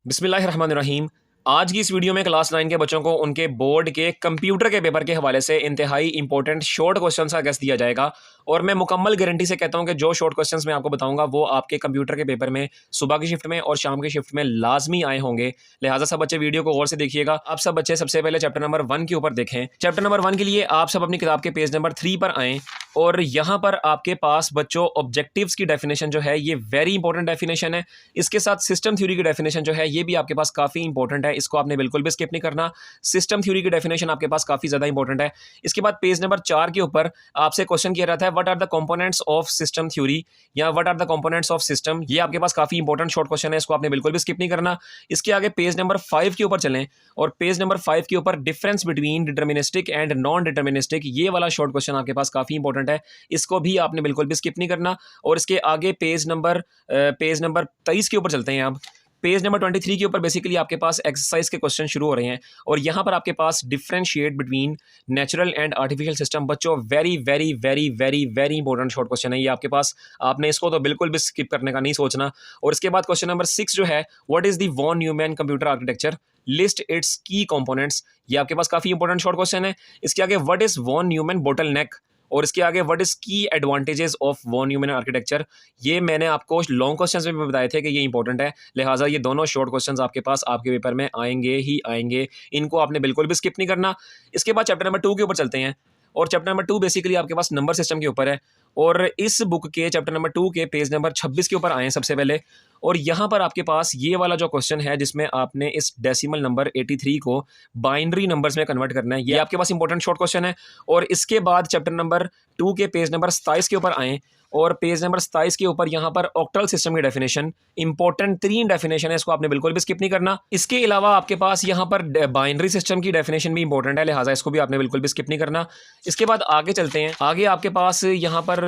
बिस्मिल्लाहिर्रहमानिर्रहीम। आज की इस वीडियो में क्लास 9 के बच्चों को उनके बोर्ड के कंप्यूटर के पेपर के हवाले से इंतहाई इंपॉर्टेंट शॉर्ट क्वेश्चन का गेस दिया जाएगा। और मैं मुकम्मल गारंटी से कहता हूं कि जो शॉर्ट क्वेश्चंस मैं आपको बताऊंगा वो आपके कंप्यूटर के पेपर में सुबह की शिफ्ट में और शाम की शिफ्ट में लाजमी आए होंगे। लिहाजा सब बच्चे वीडियो को गौर से देखिएगा। आप सब बच्चे सबसे पहले चैप्टर नंबर 1 के ऊपर देखें। चैप्टर नंबर 1 के लिए आप सब अपनी किताब के पेज नंबर 3 पर आएँ और यहाँ पर आपके पास बच्चों ऑब्जेक्टिव्स की डेफिनेशन जो है ये वेरी इंपॉर्टेंट डेफिनेशन है। इसके साथ सिस्टम थ्योरी की डेफिनेशन जो है ये भी आपके पास काफ़ी इंपॉर्टेंट है, इसको आपने बिल्कुल भी स्किप नहीं करना। सिस्टम थ्योरी की डेफिनेशन आपके पास काफ़ी ज़्यादा इंपॉर्टेंट है। इसके बाद पेज नंबर 4 के ऊपर आपसे क्वेश्चन किया रहता है what are the components of system theory या what are the components of system. ये आपके पास काफ़ी इंपॉर्टेंट शॉर्ट क्वेश्चन है, इसको आपने बिल्कुल भी स्किप नहीं करना। इसके आगे पेज नंबर 5 के ऊपर चलें और पेज नंबर 5 के ऊपर difference between deterministic and non deterministic, ये वाला शॉर्ट क्वेश्चन आपके पास काफ़ी इंपॉर्टेंट है, इसको भी आपने बिल्कुल भी स्किप नहीं करना। और इसके आगे पेज नंबर 23 के ऊपर चलते हैं। अब पेज नंबर 23 के ऊपर बेसिकली आपके पास एक्सरसाइज के क्वेश्चन शुरू हो रहे हैं और यहाँ पर आपके पास differentiate between natural and artificial system. बच्चों very very very very very important short question है ये आपके पास, आपने इसको तो बिल्कुल भी स्किप करने का नहीं सोचना। और इसके बाद क्वेश्चन नंबर 6 जो है what is the von Neumann computer architecture, list its key components. ये आपके पास काफी इंपॉर्टेंट शॉर्ट क्वेश्चन है। इसके आगे what is von Neumann bottleneck और इसके आगे what is key advantages of von Neumann architecture. ये मैंने आपको लॉन्ग क्वेश्चंस में भी बताए थे कि ये इंपॉर्टेंट है, लिहाजा ये दोनों शॉर्ट क्वेश्चंस आपके पास आपके पेपर में आएंगे ही आएंगे, इनको आपने बिल्कुल भी स्किप नहीं करना। इसके बाद चैप्टर नंबर 2 के ऊपर चलते हैं और चैप्टर नंबर 2 बेसिकली आपके पास नंबर सिस्टम के ऊपर है। और इस बुक के चैप्टर नंबर 2 के पेज नंबर 26 के ऊपर आए सबसे पहले। और यहाँ पर आपके पास ये वाला जो क्वेश्चन है जिसमें आपने इस डेसिमल नंबर 83 को बाइनरी नंबर्स में कन्वर्ट करना है, ये आपके पास इंपॉर्टेंट शॉर्ट क्वेश्चन है। और इसके बाद चैप्टर नंबर 2 के पेज नंबर 27 के ऊपर आए और पेज नंबर 27 के ऊपर यहाँ पर ऑक्टल सिस्टम की डेफिनेशन, इंपॉर्टेंट 3 डेफिनेशन है, इसको आपने बिल्कुल भी स्किप नहीं करना। इसके अलावा आपके पास यहाँ पर बाइनरी सिस्टम की डेफिनेशन भी इंपॉर्टेंट है, लिहाजा इसको भी आपने बिल्कुल भी स्किप नहीं करना। इसके बाद आगे चलते हैं। आगे आपके पास यहाँ पर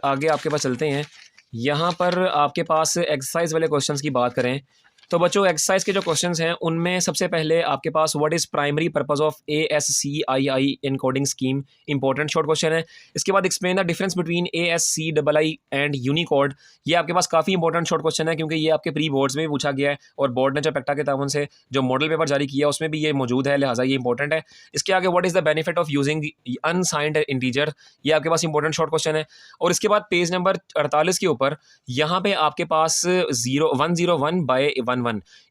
आगे आपके पास चलते हैं। यहाँ पर आपके पास एक्सरसाइज वाले क्वेश्चंस की बात करें तो बच्चों एक्सरसाइज के जो क्वेश्चंस हैं उनमें सबसे पहले आपके पास what is primary purpose of ASCII encoding scheme, important short question है। इसके बाद explain the difference between ASCII and Unicode, ये आपके पास काफ़ी इंपॉर्टेंट शॉर्ट क्वेश्चन है क्योंकि ये आपके प्री बोर्ड्स में भी पूछा गया है और बोर्ड ने जो पेक्टा के ताउन से जो मॉडल पेपर जारी किया उसमें भी ये मौजूद है, लिहाजा ये इंपॉर्टेंट है। इसके आगे what is the benefit of using unsigned integer, ये आपके पास इंपॉर्टेंट शॉर्ट क्वेश्चन है। और इसके बाद पेज नंबर 48 के ऊपर यहाँ पे आपके पास 101/11,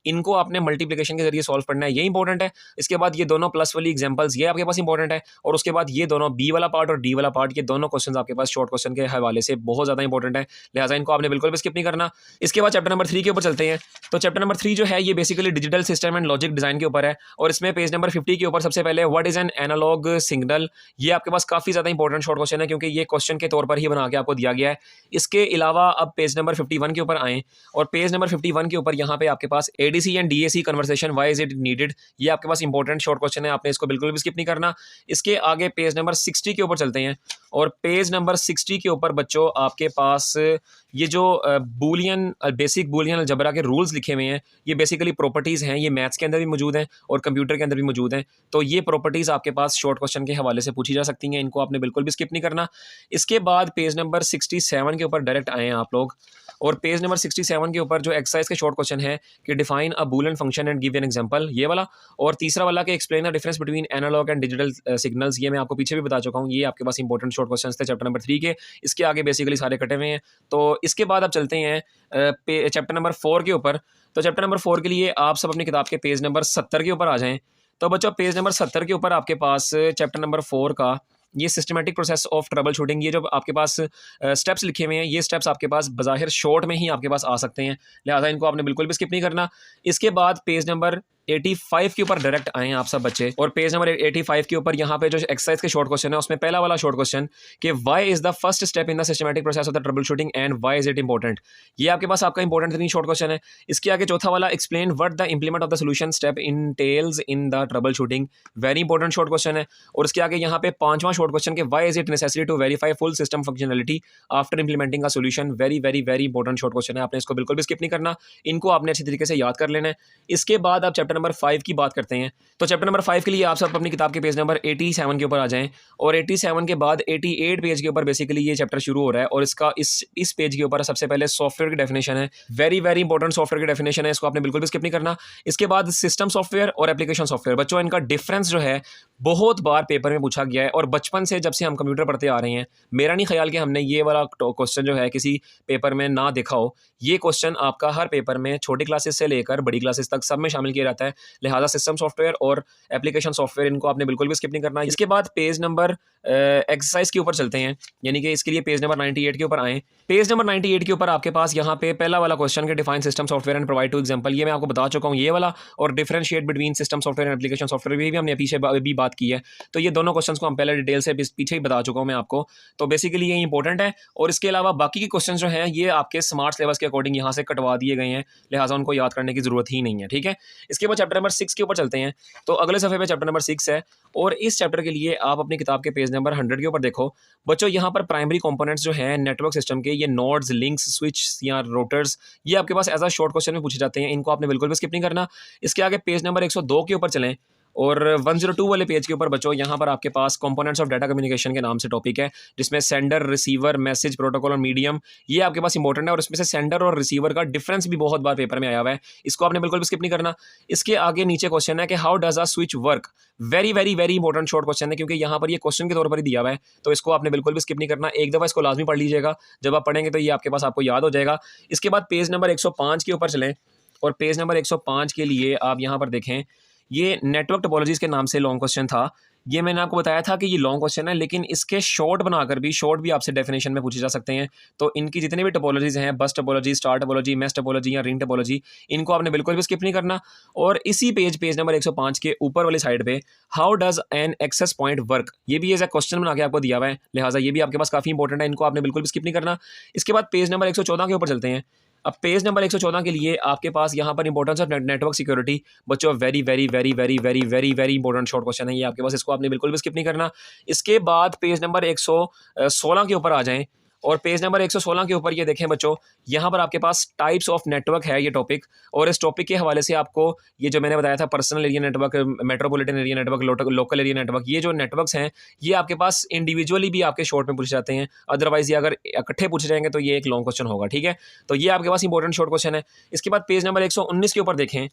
इनको आपने मल्टीप्लिकेशन के जरिए सॉल्व करना है, ये इंपॉर्टेंट है। इसके बाद ये दोनों प्लस वाली एग्जांपल्स ये आपके पास इंपॉर्टेंट है। और उसके बाद ये दोनों बी वाला पार्ट और डी वाला पार्ट, ये दोनों क्वेश्चंस आपके पास शॉर्ट क्वेश्चन के हवाले से बहुत ज़्यादा इंपॉर्टेंट है, लिहाजा इनको आपने बिल्कुल भी स्किप नहीं करना। इसके बाद चैप्टर नंबर 3 के ऊपर चलते हैं। तो चैप्टर नंबर 3 जो है ये basically digital system and logic design के ऊपर है और इसमें पेज नंबर 50 के ऊपर सबसे पहले what is an analog signal, ये आपके पास काफ़ी ज़्यादा इंपॉर्टेंट शॉर्ट क्वेश्चन है क्योंकि ये क्वेश्चन के तौर पर ही बना के आपको दिया गया है। इसके अलावा अब पेज नंबर 51 के ऊपर आएँ और पेज नंबर 51 के ऊपर यहाँ पे आपके पास ADC and DAC conversation why is it needed, ये आपके पास इंपॉर्टेंट शॉर्ट क्वेश्चन है, आपने इसको बिल्कुल भी स्किप नहीं करना। इसके आगे पेज नंबर 60 के ऊपर चलते हैं और पेज नंबर 60 के ऊपर बच्चों आपके पास ये जो बूलियन बेसिक बूलियन अलजबरा के रूल्स लिखे हुए हैं, ये बेसिकली प्रॉपर्टीज़ हैं, ये मैथ्स के अंदर भी मौजूद हैं और कंप्यूटर के अंदर भी मौजूद हैं। तो ये प्रॉपर्टीज़ आपके पास शॉर्ट क्वेश्चन के हवाले से पूछी जा सकती हैं, इनको आपने बिल्कुल भी स्किप नहीं करना। इसके बाद पेज नंबर 67 के ऊपर डायरेक्ट आए हैं आप लोग और पेज नंबर 67 के ऊपर जो एक्सरसाइज के शॉर्ट क्वेश्चन है कि define a Boolean function and give an example, ये वाला। और तीसरा वाला कि explain the difference between analog and digital signals, ये मैं आपको पीछे भी बता चुका हूँ, ये आपके पास इंपॉर्टेंट शॉर्ट क्वेश्चन थे चैप्टर नंबर 3 के। इसके आगे बेसिकली सारे कटे हुए हैं। तो इसके बाद आप चलते हैं चैप्टर नंबर 4 के ऊपर। तो चैप्टर नंबर 4 के लिए आप सब अपनी किताब के पेज नंबर 70 के ऊपर आ जाएँ। तो बच्चों पेज नंबर 70 के ऊपर आपके पास चैप्टर नंबर 4 का ये systematic process of trouble shooting, ये जो आपके पास स्टेप्स लिखे हुए हैं, ये स्टेप्स आपके पास बज़ाहिर शॉर्ट में ही आपके पास आ सकते हैं, लिहाजा इनको आपने बिल्कुल भी स्किप नहीं करना। इसके बाद पेज नंबर 85 के ऊपर डायरेक्ट आए हैं आप सब बच्चे और पेज नंबर 85 के ऊपर यहाँ पे जो एक्सरसाइज के शॉर्ट क्वेश्चन है उसमें पहला वाला शॉर्ट क्वेश्चन कि why is the first step in the systematic process of the trouble shooting and why is it important, ये आपके पास आपका इंपॉर्टेंट 3 शॉर्ट क्वेश्चन है। इसके आगे चौथा वाला explain what the implement of the solution step entails in the trouble shooting, very important short question है। और इसके आगे यहाँ पे 5वां शॉर्ट क्वेश्चन के why is it necessary to verify full system functionality after implementing a solution, very very very important short question है, आपने इसको बिल्कुल भी स्किप नहीं करना, इनको आपने अच्छी तरीके से याद कर लेना है। इसके बाद आप चैप्टर नंबर 5 की बात करते हैं। तो चैप्टर नंबर 5 के लिए आप सब अपनी किताब के पेज नंबर 87 के ऊपर आ जाएँ और 87 के बाद 88 पेज के ऊपर बेसिकली ये चैप्टर शुरू हो रहा है और इसका इस पेज के ऊपर सबसे पहले सॉफ्टवेयर की डेफिनेशन है। वेरी वेरी इंपॉर्टेंट सॉफ्टवेयर की डेफिनेशन है, इसको आपने बिल्कुल भी स्किप नहीं करना। इसके बाद सिस्टम सॉफ्टवेयर और एप्लीकेशन सॉफ्टवेयर, बच्चों इनका डिफरेंस जो है बहुत बार पेपर में पूछा गया है और बचपन से जब से हम कंप्यूटर पढ़ते आ रहे हैं, मेरा नहीं ख्याल कि हमने ये वाला क्वेश्चन जो है किसी पेपर में ना देखा हो। ये क्वेश्चन आपका हर पेपर में छोटी क्लासेस से लेकर बड़ी क्लासेस तक सब में शामिल किया जाता है। लिहाजा सिस्टम सॉफ्टवेयर और एप्लीकेशन सॉफ्टवेयर इनको आपने बिल्कुल भी स्किप नहीं करना। इसके बाद पेज नंबर एक्सरसाइज के ऊपर चलते हैं, यानी कि इसके लिए पेज नंबर 98 के ऊपर आएँ। पेज नंबर 98 के ऊपर आपके पास यहाँ पे पहला वाला क्वेश्चन के define system software and provide two example, ये मैं आपको बता चुका हूँ ये वाला, और differentiate between system software and application software भी हमने पीछे भी बात की है। तो ये दोनों क्वेश्चंस को हम पहले डिटेल से पीछे ही बता चुका हूँ मैं आपको। तो बेसिकली ये इंपॉर्टेंट है और इसके अलावा बाकी के क्वेश्चन जो हैं ये आपके स्मार्ट सिलेबस के अकॉर्डिंग यहाँ से कटवा दिए गए हैं, लिहाजा उनको याद करने की जरूरत ही नहीं है, ठीक है। इसके बाद चैप्टर नंबर 6 के ऊपर चलते हैं। तो अगले सफ़े पे चैप्टर नंबर 6 है और इस चैप्टर के लिए आप अपनी किताब के पेज नंबर 100 के ऊपर देखो। बच्चों यहाँ पर प्राइमरी कंपोनेंट्स जो हैं नेटवर्क सिस्टम के, ये नोड्स, लिंक्स, स्विच या रोटर्स, ये आपके पास एज अ शॉर्ट क्वेश्चन में पूछे जाते हैं, इनको आपने बिल्कुल भी स्किप नहीं करना। इसके आगे पेज नंबर 102 के ऊपर चलें और 102 वाले पेज के ऊपर बच्चों यहाँ पर आपके पास कंपोनेंट्स ऑफ डाटा कम्युनिकेशन के नाम से टॉपिक है, जिसमें सेंडर, रिसीवर, मैसेज, प्रोटोकॉल और मीडियम, ये आपके पास इंपॉर्टेंट है और इसमें से सेंडर और रिसीवर का डिफरेंस भी बहुत बार पेपर में आया हुआ है, इसको आपने बिल्कुल भी स्किप नहीं करना। इसके आगे नीचे क्वेश्चन है कि how does a switch work, very very very important short question है क्योंकि यहाँ पर ये क्वेश्चन के तौर पर ही दिया हुआ है, तो इसको आपने बिल्कुल भी स्किप नहीं करना। एक दफ़ा इसको लाजमी पढ़ लीजिएगा, जब आप पढ़ेंगे तो ये आपके पास आपको याद हो जाएगा। इसके बाद पेज नंबर 105 के ऊपर चलें और पेज नंबर 105 के लिए आप यहाँ पर देखें, ये नेटवर्क टोपोलॉजीज़ के नाम से लॉन्ग क्वेश्चन था। ये मैंने आपको बताया था कि ये लॉन्ग क्वेश्चन है, लेकिन इसके शॉर्ट बनाकर भी शॉर्ट भी आपसे डेफिनेशन में पूछे जा सकते हैं। तो इनकी जितनी भी टोपोलॉजीज़ हैं, बस topology, star topology, mesh topology या रिंग टोपोलॉजी, इनको आपने बिल्कुल भी स्किप नहीं करना। और इसी पेज नंबर 105 के ऊपर वाली साइड पे how does an access point work, ये भी एज ए क्वेश्चन बना के आपको दिया हुआ है, लिहाजा ये भी आपके पास काफ़ी इंपॉर्टेंट है, इनको आपने बिल्कुल भी स्किप नहीं करना। इसके बाद पेज नंबर 114 के ऊपर चलते हैं। अब पेज नंबर 114 के लिए आपके पास यहाँ पर इंपॉर्टेंस ऑफ नेटवर्क सिक्योरिटी, बच्चों very very very very very very very important short question है ये आपके पास, इसको आपने बिल्कुल भी स्किप नहीं करना। इसके बाद पेज नंबर 116 के ऊपर आ जाएं और पेज नंबर 116 के ऊपर ये देखें बच्चों, यहाँ पर आपके पास टाइप्स ऑफ नेटवर्क है ये टॉपिक, और इस टॉपिक के हवाले से आपको ये जो मैंने बताया था personal area network, metropolitan area network, local area network, ये जो नेटवर्क्स हैं ये आपके पास इंडिविजुअली भी आपके शॉर्ट में पूछे जाते हैं, अदरवाइज ये अगर इकट्ठे पूछे जाएंगे तो ये एक लॉन्ग क्वेश्चन होगा, ठीक है। तो ये आपके पास इंपॉर्टेंट शॉर्ट क्वेश्चन है। इसके बाद पेज नंबर 119 के ऊपर देखें,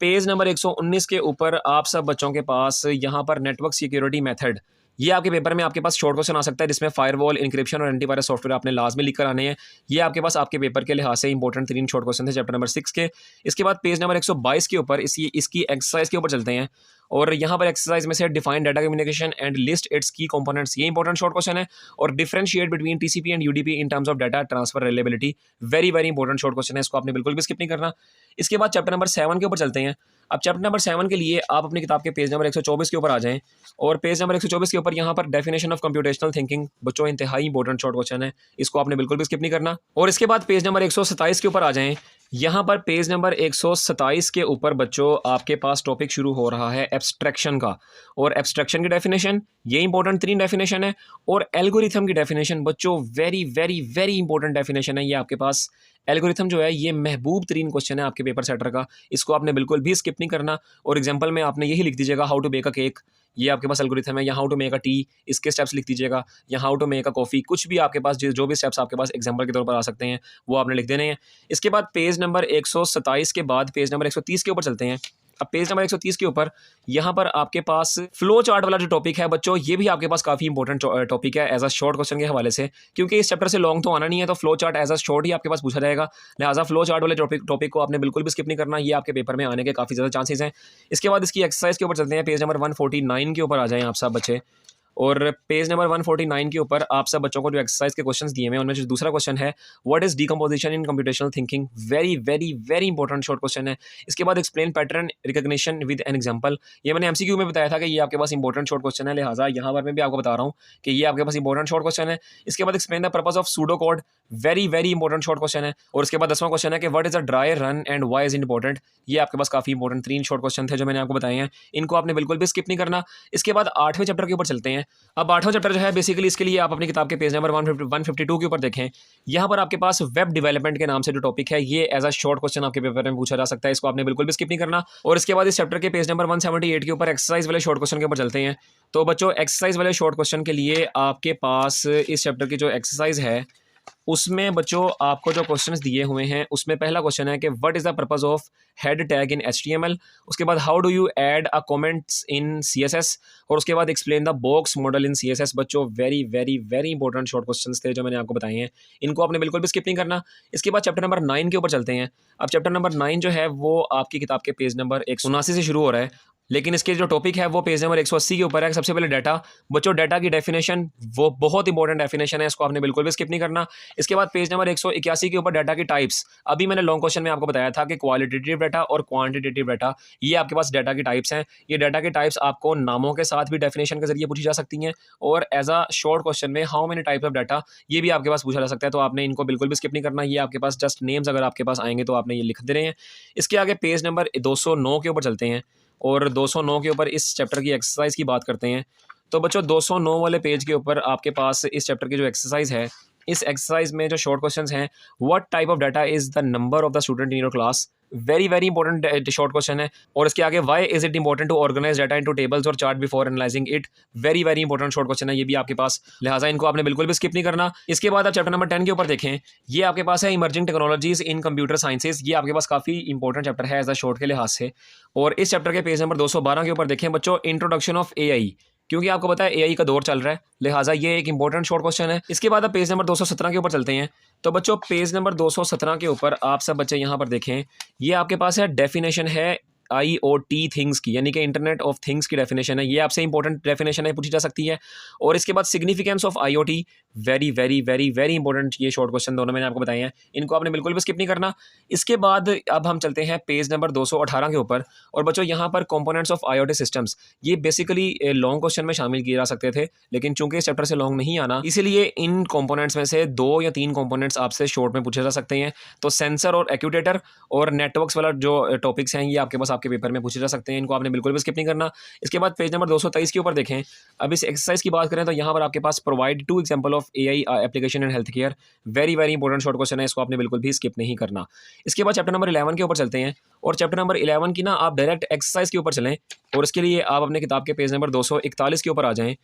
पेज नंबर 119 के ऊपर आप सब बच्चों के पास यहाँ पर नेटवर्क सिक्योरिटी मेथड, ये आपके पेपर में आपके पास शॉर्ट क्वेश्चन आ सकता है, जिसमें फायरवॉल, इंक्रिप्शन और एंटीवायरस सॉफ्टवेयर आपने लाजमी लिख कर आने हैं। ये आपके पास आपके पेपर के लिहाज से इंपॉर्टेंट 3 शॉर्ट क्वेश्चन थे चैप्टर नंबर 6 के। इसके बाद पेज नंबर 122 के ऊपर इसकी एक्सरसाइज के ऊपर चलते हैं और यहाँ पर एक्सरसाइज में से define data communication and list its key components, ये इंपॉर्टेंट शॉर्ट क्वेश्चन है, और differentiate between TCP and UDP in terms of data transfer reliability, very very important short question है, इसको आपने बिल्कुल भी स्किप नहीं करना। इसके बाद चैप्टर नंबर 7 के ऊपर चलते हैं। अब चैप्टर नंबर 7 के लिए आप अपनी किताब के पेज नंबर 124 के ऊपर आ जाएं और पेज नंबर 124 के ऊपर यहाँ पर डेफिनेशन ऑफ कंप्यूटेशनल थिंकिंग, बच्चों इंतहाई इंपॉर्टेंट शॉर्ट क्वेश्चन है, इसको आपने बिल्कुल भी स्किप नहीं करना। और इसके बाद पेज नंबर 127 के ऊपर आ जाएं। यहाँ पर पेज नंबर 127 के ऊपर बच्चों आपके पास टॉपिक शुरू हो रहा है एब्स्ट्रैक्शन का, और एब्स्ट्रैक्शन की डेफिनेशन, ये इंपॉर्टेंट 3 डेफिनेशन है, और एल्गोरिथम की डेफिनेशन बच्चों very very very important definition है ये आपके पास। एल्गोरिथम जो है ये महबूब तरीन क्वेश्चन है आपके पेपर सेटर का, इसको आपने बिल्कुल भी स्किप नहीं करना। और एग्जाम्पल में आपने यही लिख दीजिएगा how to bake a cake, ये आपके पास एल्गोरिथम है, या how to make a tea, इसके स्टेप्स लिख दीजिएगा, या how to make a coffee, कुछ भी आपके पास जो भी स्टेप्स आपके पास एग्जाम्पल के तौर पर आ सकते हैं वो आपने लिख देने हैं। इसके बाद पेज नंबर 127 के बाद पेज नंबर 130 के ऊपर चलते हैं। अब पेज नंबर 130 के ऊपर यहाँ पर आपके पास फ्लो चार्ट वाला जो टॉपिक है बच्चों, ये भी आपके पास काफ़ी इंपॉर्टेंट टॉपिक है एज अ शॉर्ट क्वेश्चन के हवाले से, क्योंकि इस चैप्टर से लॉन्ग तो आना नहीं है, तो flow chart as a short ही आपके पास पूछा जाएगा, लिहाजा फ्लो चार्ट वाले टॉपिक को आपने बिल्कुल भी स्किप नहीं करना, ये आपके पेपर में आने के काफ़ी ज़्यादा चांसेस हैं। इसके बाद इसकी एक्सरसाइज के ऊपर चलते हैं, पेज नंबर 149 के ऊपर आ जाएँ आप सब बच्चे, और पेज नंबर 149 के ऊपर आप सब बच्चों को जो एक्सरसाइज के क्वेश्चंस दिए हैं उनमें जो दूसरा क्वेश्चन है what is decomposition in computational thinking, very very very important short question है। इसके बाद explain pattern recognition with N example, ये मैंने एमसीक्यू में बताया था कि ये आपके पास इंपॉर्टेंट शॉर्ट क्वेश्चन है, लिहाजा यहाँ पर मैं भी आपको बता रहा हूँ कि ये आपके पास इंपॉर्टेंट शॉर्ट क्वेश्चन है। इसके बाद explain the purpose of pseudo code, very very important short question है। और उसके बाद 10वां क्वेश्चन है कि what is a dry run and why is important, ये आपके पास काफ़ी इंपॉर्टेंट 3 शॉर्ट क्वेश्चन थे जो मैंने आपको बताए हैं, इनको आपने बिल्कुल भी स्किप नहीं करना। इसके बाद 8वें चैप्टर के ऊपर चलते हैं अब 8वां चैप्टर जो है बेसिकली इसके लिए आप अपनी किताब के पेज नंबर 152 के ऊपर देखें। यहाँ पर आपके पास वेब डेवलपमेंट के नाम से जो टॉपिक है ये एज अ शॉर्ट क्वेश्चन आपके पेपर में पूछा जा सकता है, इसको आपने बिल्कुल भी स्किप नहीं करना। और इसके बाद इस चैप्टर के पेज नंबर 178 के ऊपर एक्सरसाइज वाले शॉर्ट क्वेश्चन के ऊपर चलते हैं। तो बच्चों एक्सरसाइज वाले शॉर्ट क्वेश्चन के लिए आपके पास इस चैप्टर की जो एक्सरसाइज है उसमें बच्चों आपको जो क्वेश्चंस दिए हुए हैं उसमें पहला क्वेश्चन है कि what is the purpose of head tag in HTML। उसके बाद how do you add a comments in CSS। और उसके बाद explain the box model in CSS। बच्चों very very very important short questions थे जो मैंने आपको बताए हैं, इनको आपने बिल्कुल भी स्किप नहीं करना। इसके बाद चैप्टर नंबर 9 के ऊपर चलते हैं। अब चैप्टर नंबर 9 जो है वो आपकी किताब के पेज नंबर 179 से शुरू हो रहा है, लेकिन इसके जो टॉपिक है वो पेज नंबर 180 के ऊपर है। सबसे पहले डाटा। बच्चों डाटा की डेफिनेशन वो बहुत इंपॉर्टेंट डेफिनेशन है, इसको आपने बिल्कुल भी स्किप नहीं करना। इसके बाद पेज नंबर 181 के ऊपर डाटा की टाइप्स। अभी मैंने लॉन्ग क्वेश्चन में आपको बताया था कि क्वालिटेटिव डाटा और क्वांटिटेटिव डाटा ये आपके पास डाटा की टाइप्स हैं। ये डाटा की टाइप्स आपको नामों के साथ भी डेफिनेशन के जरिए पूछी जा सकती हैं, और एज अ शॉर्ट क्वेश्चन में how many types of data ये भी आपके पास पूछा जा सकता है। तो आपने इनको बिल्कुल भी स्किप नहीं करना, ये आपके पास जस्ट नेम्स अगर आपके पास आएंगे तो आपने ये लिख दे रहे हैं। इसके आगे पेज नंबर 209 के ऊपर चलते हैं और 209 के ऊपर इस चैप्टर की एक्सरसाइज की बात करते हैं। तो बच्चों 209 वाले पेज के ऊपर आपके पास इस चैप्टर की जो एक्सरसाइज है, इस एक्सरसाइज में जो शॉर्ट क्वेश्चंस हैं, what type of data is the number of the student in your class. Very very important short question है। और इसके आगे why is it important to organize data into tables और chart before analyzing it. Very very important short question है ये भी आपके पास, लिहाजा इनको आपने बिल्कुल भी स्किप नहीं करना। इसके बाद आप चैप्टर नंबर 10 के ऊपर देखें, ये आपके पास है इमर्जिंग टेक्नोलॉजीज इन कंप्यूटर साइंसेज। ये आपके पास काफी इंपॉर्टेंट चैप्टर है एज अ शॉर्ट के लिहाज से। और इस चैप्टर के पेज नंबर 212 के ऊपर देखें बच्चों, इंट्रोडक्शन ऑफ AI। क्योंकि आपको पता है AI का दौर चल रहा है, लिहाजा ये एक इंपॉर्टेंट शॉर्ट क्वेश्चन है। इसके बाद आप पेज नंबर 217 के ऊपर चलते हैं। तो बच्चों पेज नंबर 217 के ऊपर आप सब बच्चे यहाँ पर देखें, ये आपके पास है डेफिनेशन है IoT थिंग्स की, यानी कि इंटरनेट ऑफ थिंग्स की डेफिनेशन है। ये आपसे इंपॉर्टेंट डेफिनेशन है, पूछी जा सकती है। और इसके बाद significance of IoT, very very very very important ये शॉर्ट क्वेश्चन दोनों मैंने आपको बताए हैं, इनको आपने बिल्कुल भी स्किप नहीं करना। इसके बाद अब हम चलते हैं पेज नंबर 218 के ऊपर। और बच्चों यहाँ पर कंपोनेंट्स ऑफ IoT सिस्टम्स, ये बेसिकली लॉन्ग क्वेश्चन में शामिल किए जा सकते थे, लेकिन चूंकि इस चैप्टर से लॉन्ग नहीं आना, इसीलिए इन कंपोनेंट्स में से 2 या 3 कंपोनेंट्स आपसे शॉर्ट में पूछे जा सकते हैं। तो सेंसर और एक्यूटेटर और नेटवर्क्स वाला जो टॉपिक्स हैं ये आपके पास आपके पेपर में पूछे जा सकते हैं, इनको आपने बिल्कुल भी स्किप नहीं करना। इसके बाद पेज नंबर 223 के ऊपर देखें। अब इस एक्सरसाइज की बात करें तो यहाँ पर आपके पास provide 2 example of AI application in health care. Very very important short question है, इसको आपने बिल्कुल भी स्किप नहीं करना। इसके बाद चैप्टर नंबर 11 के ऊपर चलते हैं। और चैप्टर नंबर 11 की ना आप डायरेक्ट एक्सरसाइज के ऊपर चलें, और इसके लिए आप अपने किताब के पेज नंबर 241 के ऊपर आ जाएं।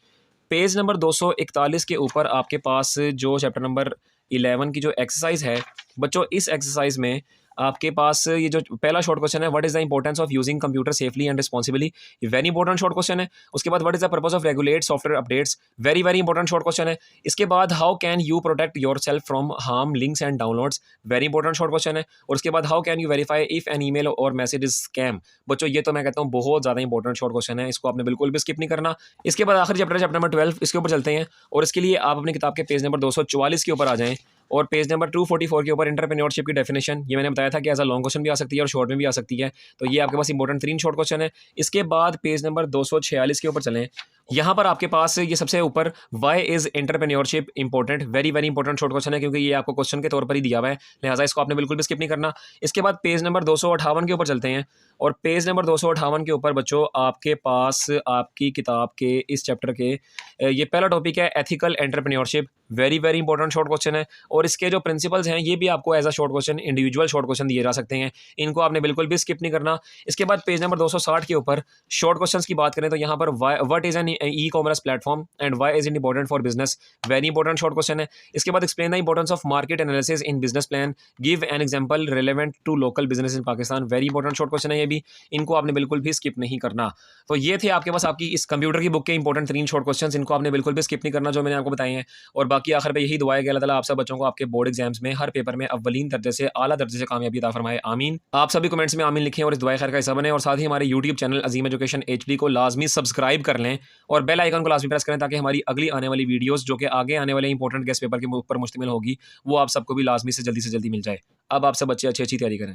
पेज नंबर 241 के ऊपर आपके पास जो चैप्टर नंबर 11 की जो एक्सरसाइज है बच्चों, इस एक्सरसाइज में आपके पास ये जो पहला शॉर्ट क्वेश्चन है, what is the importance of using computer safely and responsibly. ये वेरी इंपॉर्टेंट शॉर्ट क्वेश्चन है। उसके बाद what is the purpose of regulate software updates. Very very important short question है। इसके बाद how can you protect yourself from harm links and downloads. Very important short question है। और उसके बाद how can you verify if an email or message is scam. बच्चों ये तो मैं कहता हूँ बहुत ज़्यादा इंपॉर्टेंट शॉर्ट क्वेश्चन है, इसको आपने बिल्कुल भी स्किप नहीं करना। इसके बाद आखिरी चैप्टर चैप्टर नंबर 12, इसके ऊपर चलते हैं। और इसके लिए आप अपनी किताब के पेज नंबर 244 के ऊपर आ जाएं। और पेज नंबर 244 के ऊपर एंटरप्रेन्योरशिप की डेफिनेशन, ये मैंने बताया था कि एज अ लॉन्ग क्वेश्चन भी आ सकती है और शॉर्ट में भी आ सकती है। तो ये आपके पास इंपॉर्टेंट 3 शॉर्ट क्वेश्चन है। इसके बाद पेज नंबर 246 के ऊपर चलें। यहाँ पर आपके पास ये सबसे ऊपर why is entrepreneurship important, very very important short question है, क्योंकि ये आपको क्वेश्चन के तौर पर ही दिया हुआ है, लिहाजा इसको आपने बिल्कुल भी स्किप नहीं करना। इसके बाद पेज नंबर 258 के ऊपर चलते हैं। और पेज नंबर 258 के ऊपर बच्चों आपके पास आपकी किताब के इस चैप्टर के ये पहला टॉपिक है ethical entrepreneurship. Very very important short question है। और इसके जो प्रिंसिपल्स हैं ये भी आपको as a short question, individual short question दिए जा सकते हैं, इनको आपने बिल्कुल भी स्किप नहीं करना। इसके बाद पेज नंबर 260 के ऊपर शॉर्ट क्वेश्चंस की बात करें तो यहाँ पर what is an e commerce platform and why is it important for business. Very important short question है। इसके बाद explain the importance of market analysis in business plan, give an example relevant to local business in Pakistan. Very important short question है ये भी, इनको आपने बिल्कुल भी स्किप नहीं करना। तो ये थे आपके पास आपकी इस कंप्यूटर की बुक के इंपॉर्टेंट 3 शॉर्ट क्वेश्चंस, इनको आपने बिल्कुल भी स्किप नहीं करना जो मैंने आपको बताए हैं। और बाकी आखिर में यही दुआ है कि अल्लाह ताला आप सब बच्चों को आपके बोर्ड एग्जाम्स में हर पेपर में अव्वलीन दर्जे से आला दर्जे से कामयाबी अता फरमाए, आमीन। आप सभी कमेंट्स में आमीन लिखें और इस दुआ खैर का हिस्सा बने। और साथ ही हमारे यूट्यूब चैनल अजीम एजुकेशन HD को लाजमी सब्सक्राइब कर लें और बेल आइकन को लाजमी प्रेस करें, ताकि हमारी अगली आने वाली वीडियोस जो कि आगे आने वाले इंपॉर्टेंट गेस्ट पेपर के ऊपर मुश्तमिल होगी वो आप सबको भी लाजमी से जल्दी मिल जाए। अब आप सब बच्चे अच्छी तैयारी करें।